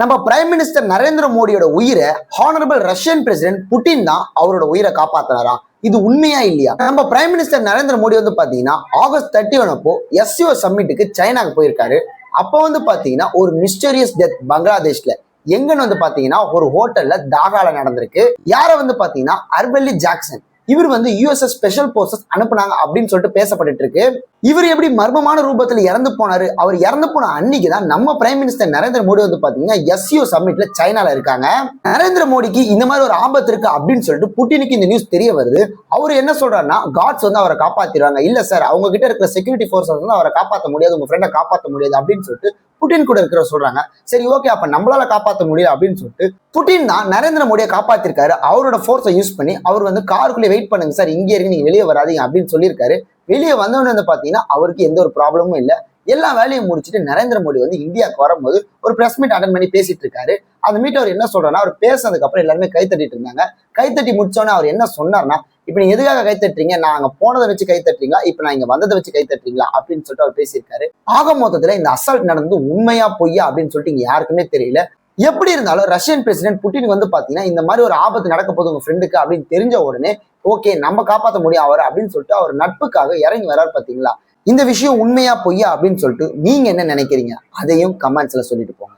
நம்ம prime minister Narendra மோடியோட உயிரை ஹானரபிள் ரஷ்யன் பிரசிடென்ட் புட்டின் தான் அவரோட உயிரை காப்பாத்தினாரா? இது உண்மையா இல்லையா? நம்ம பிரைம் மினிஸ்டர் நரேந்திர மோடி பாத்தீங்கன்னா ஆகஸ்ட் 31 அப்போ SCO சம்மிட்டுக்கு சைனாக்கு போயிருக்காரு. அப்போ பாத்தீங்கன்னா ஒரு மிஸ்டீரியஸ் டெத் பங்களாதேஷ்ல எங்கன்னு பாத்தீங்கன்னா ஒரு ஹோட்டல்ல தாகால நடந்திருக்கு. யார பாத்தீங்கன்னா அர்பெல்லி ஜாக்சன், இவர் USS ஸ்பெஷல் போர்சஸ் அனுப்புனாங்க அப்படின்னு சொல்லிட்டு பேசப்பட்டு இருக்கு. இவர் எப்படி மர்மமான ரூபத்துல இறந்து போனாரு? அவர் இறந்து போன அன்னைக்கு தான் நம்ம பிரைம் மினிஸ்டர் நரேந்திர மோடி பாத்தீங்கன்னா SCO சம்மிட்ல சைனால இருக்காங்க. நரேந்திர மோடிக்கு இந்த மாதிரி ஒரு ஆபத்து இருக்கு அப்படின்னு சொல்லிட்டு புட்டினுக்கு இந்த நியூஸ் தெரிய வருது. அவர் என்ன சொல்றாருன்னா, காட்ஸ் அவரை காப்பாத்திடுவாங்க, இல்ல சார் அவங்க கிட்ட இருக்கிற செக்யூரிட்டி போர்சஸ் அவரை காப்பாற்ற முடியாது, உங்க ஃப்ரெண்டை காப்பாற்ற முடியாது அப்படின்னு சொல்லிட்டு புட்டின் கூட இருக்கிற சொல்றாங்க. சரி, ஓகே, அப்ப நம்மளால காப்பாற்ற முடியல அப்படின்னு சொல்லிட்டு புட்டின் தான் நரேந்திர மோடியை காப்பாத்திருக்காரு. அவரோட போர்ஸை யூஸ் பண்ணி அவர் காருக்குள்ளே வெயிட் பண்ணுங்க சார், இங்கே இருக்கு, நீங்க வெளியே வராதீங்க அப்படின்னு சொல்லியிருக்காரு. வெளியே வந்தவொன்னு பாத்தீங்கன்னா அவருக்கு எந்த ஒரு ப்ராப்ளமும் இல்லை. எல்லா வேலையும் முடிச்சுட்டு நரேந்திர மோடி இந்தியாவுக்கு வரும்போது ஒரு பிரஸ் மீட் அட்டன் பண்ணி பேசிட்டு இருக்காரு. அந்த மீட் அவர் என்ன சொல்றாருன்னா, அவர் பேசினதுக்கு அப்புறம் எல்லாருமே கைத்தட்டிட்டு இருந்தாங்க. கைத்தட்டி முடிச்சோன்னே அவர் என்ன சொன்னார்னா, இப்ப நீங்க எதுக்காக கைத்தட்டுறீங்க? நான் அங்க போனதை வச்சு கைத்தட்டுறீங்களா, இப்ப நான் இங்க வந்ததை வச்சு கைத்தட்டுறீங்களா அப்படின்னு சொல்லிட்டு அவர் பேசியிருக்காரு. ஆக மொத்தத்துல இந்த அசால்ட் நடந்து உண்மையா பொய்யா அப்படின்னு சொல்லிட்டு இங்க யாருக்குமே தெரியல. எப்படி இருந்தாலும் ரஷ்யன் பிரசிடென்ட் புட்டின் பாத்தீங்கன்னா இந்த மாதிரி ஒரு ஆபத்து நடக்க போகுது உங்க ஃப்ரெண்டுக்கு அப்படின்னு தெரிஞ்ச உடனே ஓகே நம்ம காப்பாற்ற முடியும் அவர் அப்படின்னு சொல்லிட்டு அவர் நட்புக்காக இறங்கி வராரு. பாத்தீங்களா, இந்த விஷயம் உண்மையா பொய்யா அப்படின்னு சொல்லிட்டு நீங்க என்ன நினைக்கிறீங்க? அதையும் கமெண்ட்ஸ்ல சொல்லிட்டு போங்க.